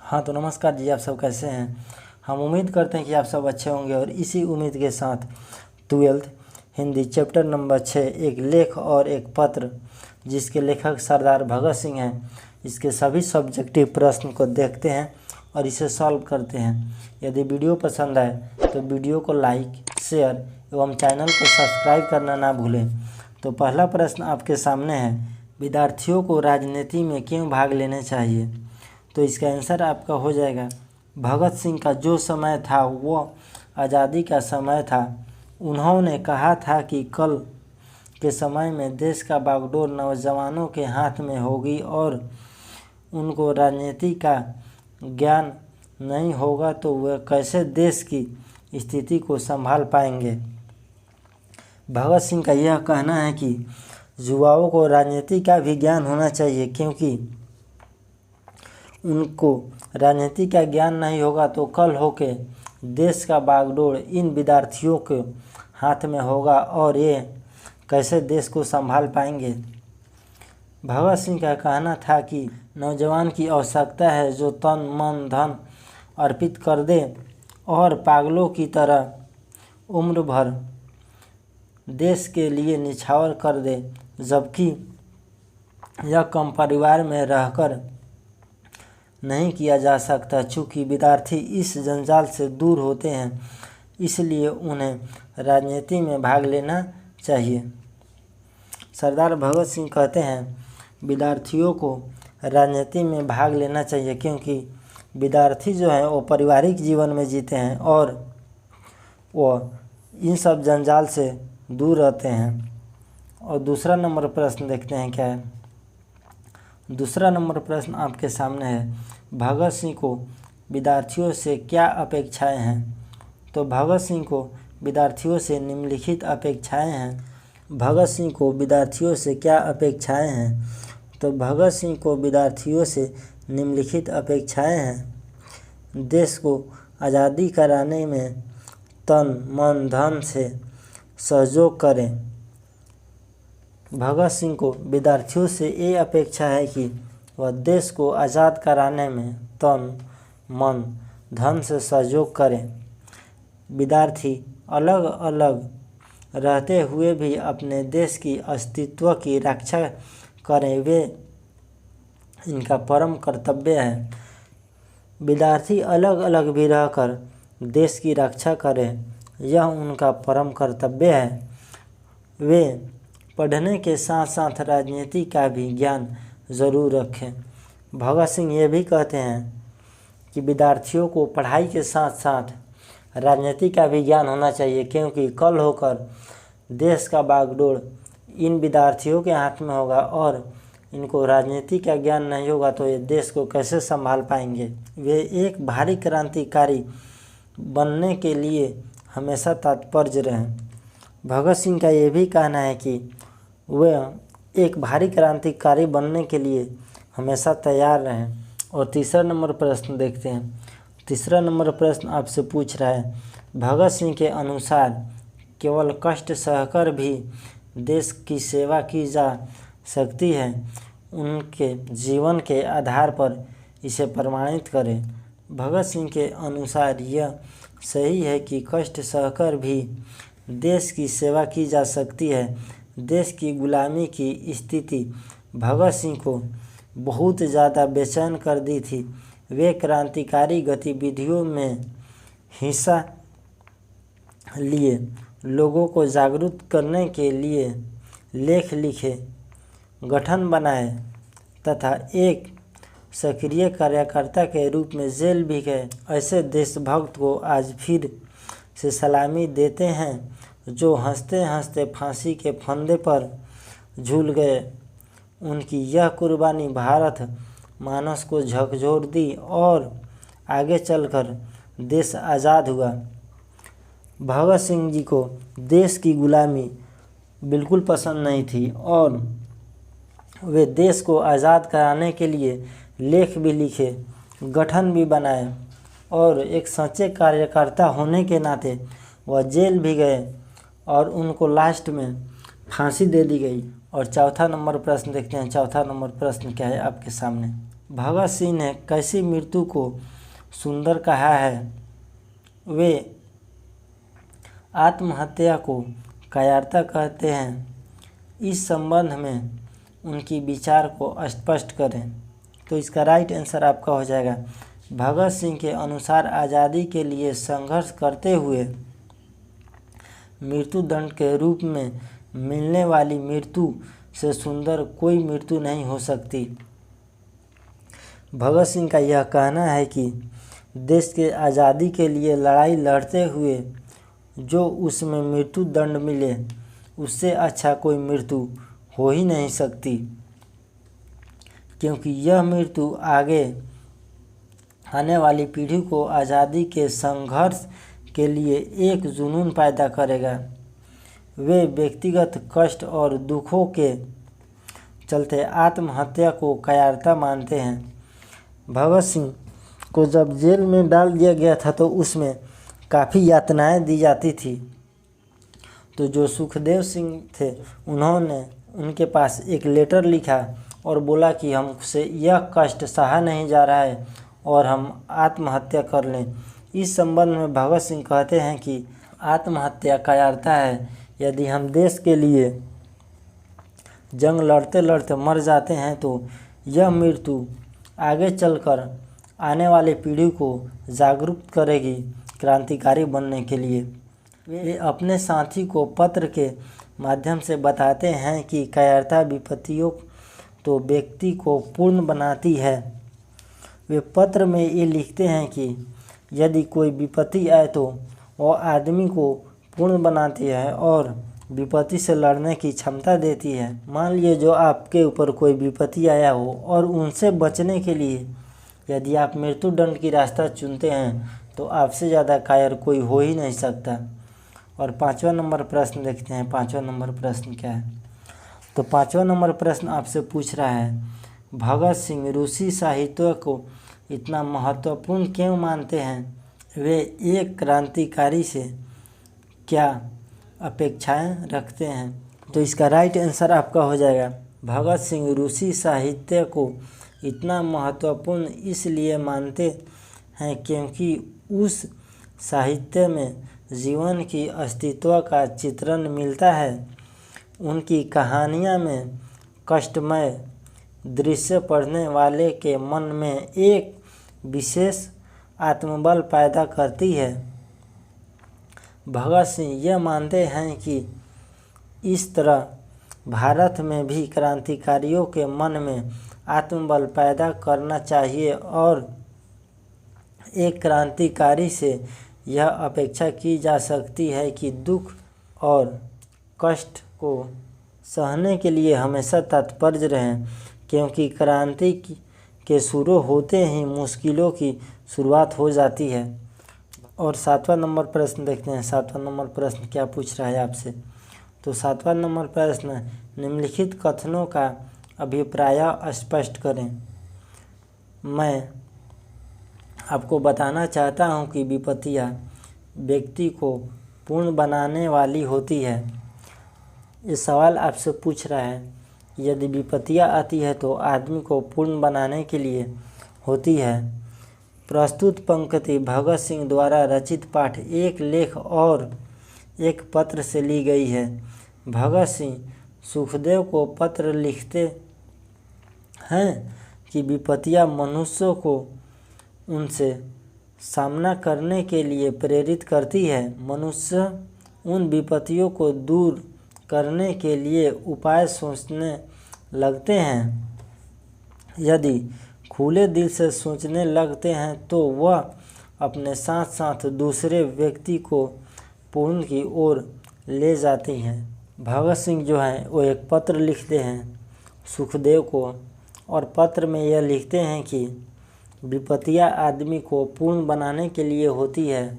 हाँ तो नमस्कार जी, आप सब कैसे हैं। हम उम्मीद करते हैं कि आप सब अच्छे होंगे और इसी उम्मीद के साथ 12th हिंदी चैप्टर नंबर 6 एक लेख और एक पत्र जिसके लेखक सरदार भगत सिंह हैं, इसके सभी सब्जेक्टिव प्रश्न को देखते हैं और इसे सॉल्व करते हैं। यदि वीडियो पसंद आए तो वीडियो को लाइक, शेयर एवं चैनल को सब्सक्राइब करना ना भूलें। तो पहला प्रश्न आपके सामने है, विद्यार्थियों को राजनीति में क्यों भाग लेना चाहिए। तो इसका आंसर आपका हो जाएगा, भगत सिंह का जो समय था वो आज़ादी का समय था। उन्होंने कहा था कि कल के समय में देश का बागडोर नौजवानों के हाथ में होगी और उनको राजनीति का ज्ञान नहीं होगा तो वह कैसे देश की स्थिति को संभाल पाएंगे। भगत सिंह का यह कहना है कि युवाओं को राजनीति का भी ज्ञान होना चाहिए, क्योंकि उनको राजनीति का ज्ञान नहीं होगा तो कल होके देश का बागडोर इन विद्यार्थियों के हाथ में होगा और ये कैसे देश को संभाल पाएंगे। भगत सिंह का कहना था कि नौजवान की आवश्यकता है जो तन मन धन अर्पित कर दे और पागलों की तरह उम्र भर देश के लिए निछावर कर दे, जबकि यह कम परिवार में रहकर नहीं किया जा सकता। चूँकि विद्यार्थी इस जंजाल से दूर होते हैं, इसलिए उन्हें राजनीति में भाग लेना चाहिए। सरदार भगत सिंह कहते हैं विद्यार्थियों को राजनीति में भाग लेना चाहिए, क्योंकि विद्यार्थी जो है वो पारिवारिक जीवन में जीते हैं और वो इन सब जंजाल से दूर रहते हैं। और दूसरा नंबर प्रश्न देखते हैं क्या है। दूसरा नंबर प्रश्न आपके सामने है, भगत सिंह को विद्यार्थियों से क्या अपेक्षाएं हैं। तो भगत सिंह को विद्यार्थियों से निम्नलिखित अपेक्षाएं हैं। भगत सिंह को विद्यार्थियों से क्या अपेक्षाएं हैं। तो भगत सिंह को विद्यार्थियों से निम्नलिखित अपेक्षाएं हैं। देश को आज़ादी कराने में तन मन धन से सहयोग करें। भगत सिंह को विद्यार्थियों से ये अपेक्षा है कि वह देश को आज़ाद कराने में तन मन धन से सहयोग करें। विद्यार्थी अलग अलग रहते हुए भी अपने देश की अस्तित्व की रक्षा करें, वे इनका परम कर्तव्य है। विद्यार्थी अलग अलग भी रहकर देश की रक्षा करें, यह उनका परम कर्तव्य है। वे पढ़ने के साथ साथ राजनीति का भी ज्ञान ज़रूर रखें। भगत सिंह ये भी कहते हैं कि विद्यार्थियों को पढ़ाई के साथ साथ राजनीति का भी ज्ञान होना चाहिए, क्योंकि कल होकर देश का बागडोर इन विद्यार्थियों के हाथ में होगा और इनको राजनीति का ज्ञान नहीं होगा तो ये देश को कैसे संभाल पाएंगे। वे एक भारी क्रांतिकारी बनने के लिए हमेशा तत्पर रहें। भगत सिंह का ये भी कहना है कि वह एक भारी क्रांतिकारी बनने के लिए हमेशा तैयार रहें। और तीसरा नंबर प्रश्न देखते हैं। तीसरा नंबर प्रश्न आपसे पूछ रहा है, भगत सिंह के अनुसार केवल कष्ट सहकर भी देश की सेवा की जा सकती है। उनके जीवन के आधार पर इसे प्रमाणित करें। भगत सिंह के अनुसार यह सही है कि कष्ट सहकर भी देश की सेवा की जा सकती है। देश की गुलामी की स्थिति भगत सिंह को बहुत ज़्यादा बेचैन कर दी थी। वे क्रांतिकारी गतिविधियों में हिस्सा लिए, लोगों को जागरूक करने के लिए लेख लिखे, गठन बनाए तथा एक सक्रिय कार्यकर्ता के रूप में जेल भी गए। ऐसे देशभक्त को आज फिर से सलामी देते हैं जो हंसते हंसते फांसी के फंदे पर झूल गए। उनकी यह कुर्बानी भारत मानस को झकझोर दी और आगे चलकर देश आज़ाद हुआ। भगत सिंह जी को देश की गुलामी बिल्कुल पसंद नहीं थी और वे देश को आज़ाद कराने के लिए लेख भी लिखे, गठन भी बनाए और एक सच्चे कार्यकर्ता होने के नाते वह जेल भी गए और उनको लास्ट में फांसी दे दी गई। और चौथा नंबर प्रश्न देखते हैं। चौथा नंबर प्रश्न क्या है आपके सामने। भगत सिंह ने कैसी मृत्यु को सुंदर कहा है? वे आत्महत्या को कायरता कहते हैं। इस संबंध में उनकी विचार को स्पष्ट करें। तो इसका राइट आंसर आपका हो जाएगा, भगत सिंह के अनुसार आज़ादी के लिए संघर्ष करते हुए मृत्यु दंड के रूप में मिलने वाली मृत्यु से सुंदर कोई मृत्यु नहीं हो सकती। भगत सिंह का यह कहना है कि देश के आज़ादी के लिए लड़ाई लड़ते हुए जो उसमें मृत्यु दंड मिले, उससे अच्छा कोई मृत्यु हो ही नहीं सकती, क्योंकि यह मृत्यु आगे आने वाली पीढ़ी को आज़ादी के संघर्ष के लिए एक जुनून पैदा करेगा। वे व्यक्तिगत कष्ट और दुखों के चलते आत्महत्या को कायरता मानते हैं। भगत सिंह को जब जेल में डाल दिया गया था तो उसमें काफ़ी यातनाएं दी जाती थी। तो जो सुखदेव सिंह थे, उन्होंने उनके पास एक लेटर लिखा और बोला कि हमसे यह कष्ट सहा नहीं जा रहा है और हम आत्महत्या कर लें। इस संबंध में भगत सिंह कहते हैं कि आत्महत्या कायरता है। यदि हम देश के लिए जंग लड़ते लड़ते मर जाते हैं तो यह मृत्यु आगे चलकर आने वाली पीढ़ी को जागरूक करेगी क्रांतिकारी बनने के लिए। वे अपने साथी को पत्र के माध्यम से बताते हैं कि कायरता विपत्तियों तो व्यक्ति को पूर्ण बनाती है। वे पत्र में ये लिखते हैं कि यदि कोई विपत्ति आए तो वह आदमी को पूर्ण बनाती है और विपत्ति से लड़ने की क्षमता देती है। मान लीजिए जो आपके ऊपर कोई विपत्ति आया हो और उनसे बचने के लिए यदि आप मृत्यु दंड की रास्ता चुनते हैं तो आपसे ज़्यादा कायर कोई हो ही नहीं सकता। और 5वां नंबर प्रश्न देखते हैं। 5वां नंबर प्रश्न क्या है? तो 5वां नंबर प्रश्न आपसे पूछ रहा है, भगत सिंह रूसी साहित्य को इतना महत्वपूर्ण क्यों मानते हैं? वे एक क्रांतिकारी से क्या अपेक्षाएं रखते हैं? तो इसका राइट आंसर आपका हो जाएगा, भगत सिंह रूसी साहित्य को इतना महत्वपूर्ण इसलिए मानते हैं क्योंकि उस साहित्य में जीवन की अस्तित्व का चित्रण मिलता है। उनकी कहानियाँ में कष्टमय दृश्य पढ़ने वाले के मन में एक विशेष आत्मबल पैदा करती है। भगत सिंह यह मानते हैं कि इस तरह भारत में भी क्रांतिकारियों के मन में आत्मबल पैदा करना चाहिए और एक क्रांतिकारी से यह अपेक्षा की जा सकती है कि दुख और कष्ट को सहने के लिए हमेशा तत्पर रहें, क्योंकि क्रांति के शुरू होते ही मुश्किलों की शुरुआत हो जाती है। और 7वां नंबर प्रश्न देखते हैं। 7वां नंबर प्रश्न क्या पूछ रहा है आपसे? तो 7वां नंबर प्रश्न, निम्नलिखित कथनों का अभिप्राय स्पष्ट करें। मैं आपको बताना चाहता हूं कि विपत्तियां व्यक्ति को पूर्ण बनाने वाली होती है। ये सवाल आपसे पूछ रहा है, यदि विपत्तियां आती है तो आदमी को पूर्ण बनाने के लिए होती है। प्रस्तुत पंक्ति भगत सिंह द्वारा रचित पाठ एक लेख और एक पत्र से ली गई है। भगत सिंह सुखदेव को पत्र लिखते हैं कि विपत्तियां मनुष्यों को उनसे सामना करने के लिए प्रेरित करती है। मनुष्य उन विपत्तियों को दूर करने के लिए उपाय सोचने लगते हैं। यदि खुले दिल से सोचने लगते हैं तो वह अपने साथ साथ दूसरे व्यक्ति को पूर्ण की ओर ले जाती हैं। भगत सिंह जो हैं वो एक पत्र लिखते हैं सुखदेव को, और पत्र में यह लिखते हैं कि विपत्तियां आदमी को पूर्ण बनाने के लिए होती है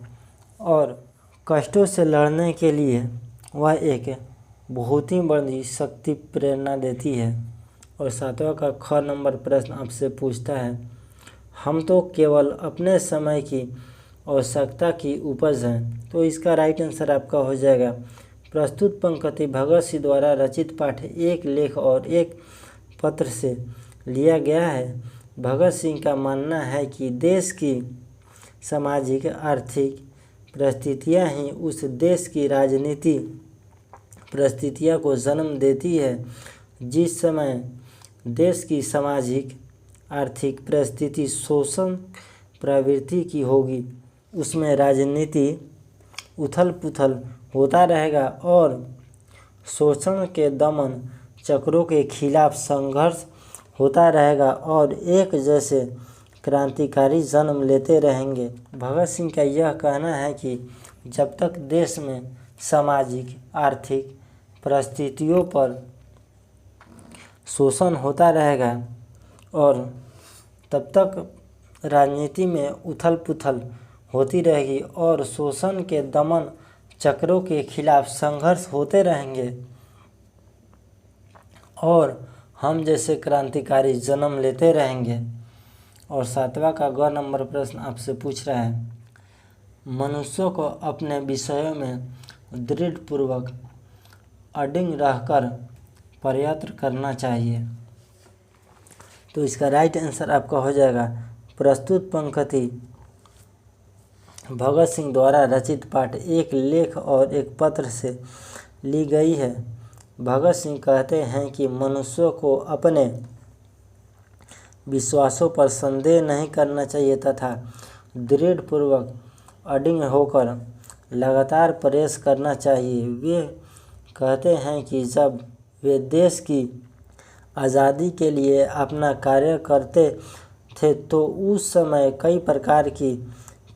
और कष्टों से लड़ने के लिए वह एक बहुत ही बड़ी शक्ति प्रेरणा देती है। और 7वां का ख नंबर प्रश्न आपसे पूछता है, हम तो केवल अपने समय की आवश्यकता की उपज हैं। तो इसका राइट आंसर आपका हो जाएगा, प्रस्तुत पंक्ति भगत सिंह द्वारा रचित पाठ एक लेख और एक पत्र से लिया गया है। भगत सिंह का मानना है कि देश की सामाजिक आर्थिक परिस्थितियां ही उस देश की राजनीति परिस्थितियों को जन्म देती है। जिस समय देश की सामाजिक आर्थिक परिस्थिति शोषण प्रवृत्ति की होगी, उसमें राजनीति उथल पुथल होता रहेगा और शोषण के दमन चक्रों के खिलाफ संघर्ष होता रहेगा और एक जैसे क्रांतिकारी जन्म लेते रहेंगे। भगत सिंह का यह कहना है कि जब तक देश में सामाजिक आर्थिक परिस्थितियों पर शोषण होता रहेगा और तब तक राजनीति में उथल पुथल होती रहेगी और शोषण के दमन चक्रों के खिलाफ संघर्ष होते रहेंगे और हम जैसे क्रांतिकारी जन्म लेते रहेंगे। और 7वां का ग नंबर प्रश्न आपसे पूछ रहा है, मनुष्यों को अपने विषयों में दृढ़पूर्वक अडिग रहकर प्रयत्न करना चाहिए। तो इसका राइट आंसर आपका हो जाएगा प्रस्तुत पंक्ति भगत सिंह द्वारा रचित पाठ एक लेख और एक पत्र से ली गई है। भगत सिंह कहते हैं कि मनुष्यों को अपने विश्वासों पर संदेह नहीं करना चाहिए तथा दृढ़पूर्वक अडिग होकर लगातार प्रयास करना चाहिए। वे कहते हैं कि जब वे देश की आज़ादी के लिए अपना कार्य करते थे तो उस समय कई प्रकार की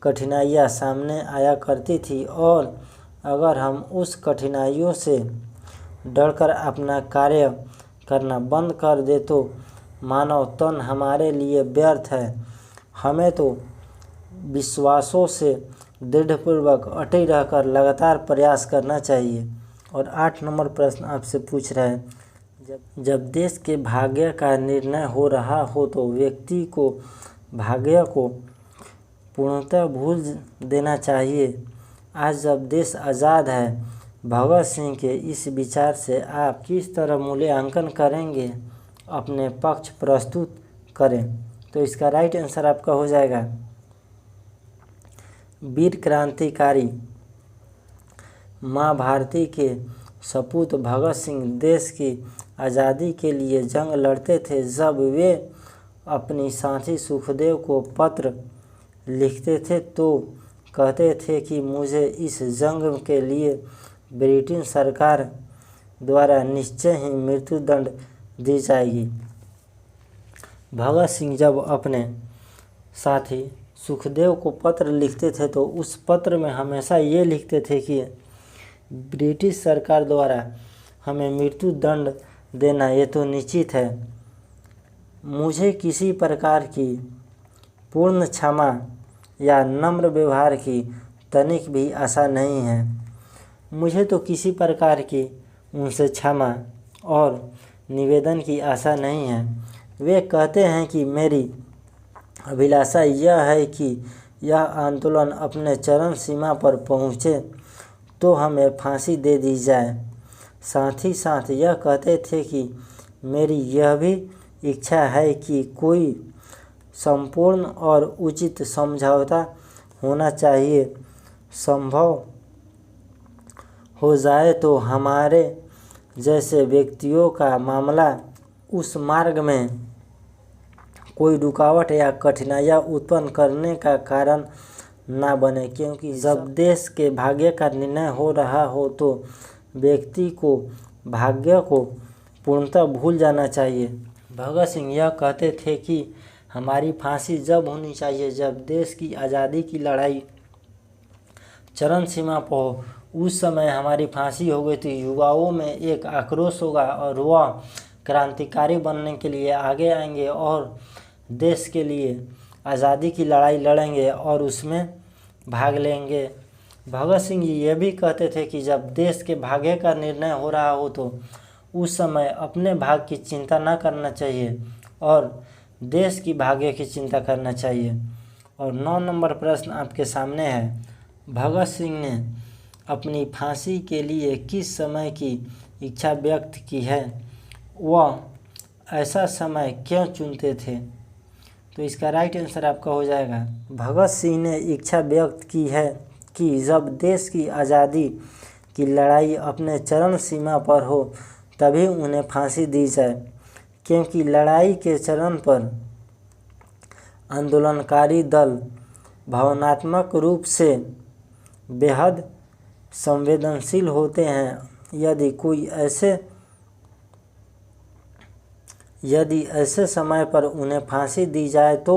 कठिनाइयाँ सामने आया करती थी और अगर हम उस कठिनाइयों से डरकर अपना कार्य करना बंद कर दे तो मानव तन हमारे लिए व्यर्थ है। हमें तो विश्वासों से दृढ़पूर्वक अटे रहकर लगातार प्रयास करना चाहिए। और 8 नंबर प्रश्न आपसे पूछ रहा है, जब देश के भाग्य का निर्णय हो रहा हो तो व्यक्ति को भाग्य को पूर्णतः भूल देना चाहिए। आज जब देश आज़ाद है, भगत सिंह के इस विचार से आप किस तरह मूल्यांकन करेंगे? अपने पक्ष प्रस्तुत करें। तो इसका राइट आंसर आपका हो जाएगा वीर क्रांतिकारी माँ भारती के सपूत भगत सिंह देश की आज़ादी के लिए जंग लड़ते थे। जब वे अपनी साथी सुखदेव को पत्र लिखते थे तो कहते थे कि मुझे इस जंग के लिए ब्रिटिश सरकार द्वारा निश्चय ही मृत्युदंड दी जाएगी। भगत सिंह जब अपने साथी सुखदेव को पत्र लिखते थे तो उस पत्र में हमेशा ये लिखते थे कि ब्रिटिश सरकार द्वारा हमें मृत्युदंड देना ये तो निश्चित है। मुझे किसी प्रकार की पूर्ण क्षमा या नम्र व्यवहार की तनिक भी आशा नहीं है। मुझे तो किसी प्रकार की उनसे क्षमा और निवेदन की आशा नहीं है। वे कहते हैं कि मेरी अभिलाषा यह है कि यह आंदोलन अपने चरम सीमा पर पहुँचे तो हमें फांसी दे दी जाए। साथ ही साथ यह कहते थे कि मेरी यह भी इच्छा है कि कोई संपूर्ण और उचित समझौता होना चाहिए। संभव हो जाए तो हमारे जैसे व्यक्तियों का मामला उस मार्ग में कोई रुकावट या कठिनाइयाँ उत्पन्न करने का कारण ना बने, क्योंकि जब देश के भाग्य का निर्णय हो रहा हो तो व्यक्ति को भाग्य को पूर्णतः भूल जाना चाहिए। भगत सिंह यह कहते थे कि हमारी फांसी जब होनी चाहिए जब देश की आज़ादी की लड़ाई चरम सीमा पर हो। उस समय हमारी फांसी हो गई तो युवाओं में एक आक्रोश होगा और वह क्रांतिकारी बनने के लिए आगे आएंगे और देश के लिए आज़ादी की लड़ाई लड़ेंगे और उसमें भाग लेंगे। भगत सिंह जी ये भी कहते थे कि जब देश के भाग्य का निर्णय हो रहा हो तो उस समय अपने भाग्य की चिंता न करना चाहिए और देश की भाग्य की चिंता करना चाहिए। और 9 नंबर प्रश्न आपके सामने है, भगत सिंह ने अपनी फांसी के लिए किस समय की इच्छा व्यक्त की है? वह ऐसा समय क्यों चुनते थे? तो इसका राइट आंसर आपका हो जाएगा भगत सिंह ने इच्छा व्यक्त की है कि जब देश की आज़ादी की लड़ाई अपने चरम सीमा पर हो तभी उन्हें फांसी दी जाए, क्योंकि लड़ाई के चरण पर आंदोलनकारी दल भावनात्मक रूप से बेहद संवेदनशील होते हैं। यदि ऐसे समय पर उन्हें फांसी दी जाए तो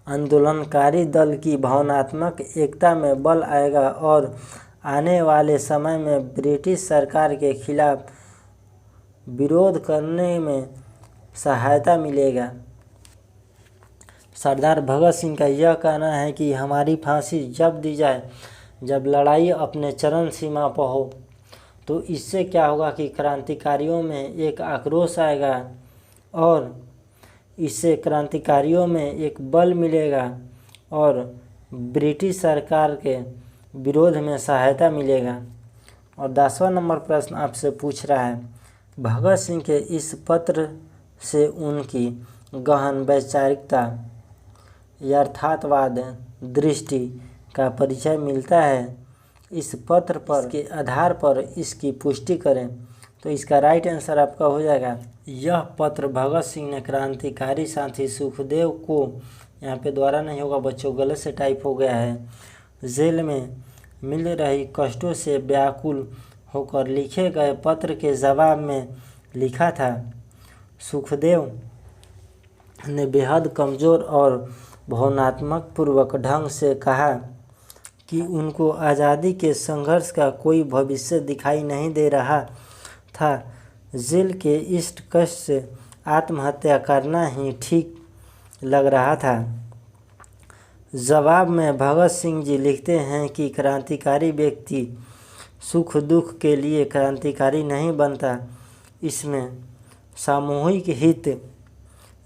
आंदोलनकारी दल की भावनात्मक एकता में बल आएगा और आने वाले समय में ब्रिटिश सरकार के खिलाफ विरोध करने में सहायता मिलेगा। सरदार भगत सिंह का यह कहना है कि हमारी फांसी जब दी जाए जब लड़ाई अपने चरम सीमा पर हो। तो इससे क्या होगा कि क्रांतिकारियों में एक आक्रोश आएगा और इससे क्रांतिकारियों में एक बल मिलेगा और ब्रिटिश सरकार के विरोध में सहायता मिलेगा। और 10वां नंबर प्रश्न आपसे पूछ रहा है, भगत सिंह के इस पत्र से उनकी गहन वैचारिकता यथार्थवाद दृष्टि का परिचय मिलता है। इस पत्र पर के आधार पर इसकी पुष्टि करें। तो इसका राइट आंसर आपका हो जाएगा, यह पत्र भगत सिंह ने क्रांतिकारी साथी सुखदेव को, यहाँ पे द्वारा नहीं होगा बच्चों, गलत से टाइप हो गया है, जेल में मिल रही कष्टों से व्याकुल होकर लिखे गए पत्र के जवाब में लिखा था। सुखदेव ने बेहद कमज़ोर और भावनात्मक पूर्वक ढंग से कहा कि उनको आज़ादी के संघर्ष का कोई भविष्य दिखाई नहीं दे रहा था। जेल के इस कष्ट से आत्महत्या करना ही ठीक लग रहा था। जवाब में भगत सिंह जी लिखते हैं कि क्रांतिकारी व्यक्ति सुख दुख के लिए क्रांतिकारी नहीं बनता, इसमें सामूहिक हित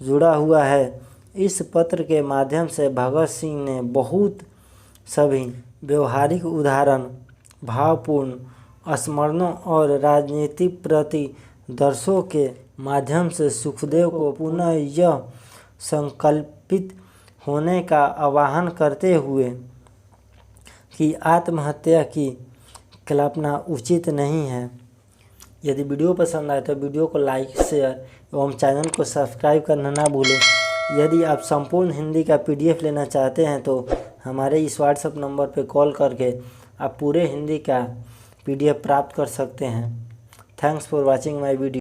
जुड़ा हुआ है। इस पत्र के माध्यम से भगत सिंह ने बहुत सभी व्यवहारिक उदाहरण, भावपूर्ण स्मरणों और राजनीतिक प्रतिदर्शों के माध्यम से सुखदेव को पुनः यह संकल्पित होने का आह्वान करते हुए कि आत्महत्या की कल्पना उचित नहीं है। यदि वीडियो पसंद आए तो वीडियो को लाइक, शेयर एवं चैनल को सब्सक्राइब करना ना भूलें। यदि आप संपूर्ण हिंदी का PDF लेना चाहते हैं तो हमारे इस WhatsApp नंबर पर कॉल करके आप पूरे हिंदी का PDF प्राप्त कर सकते हैं। Thanks for watching my video.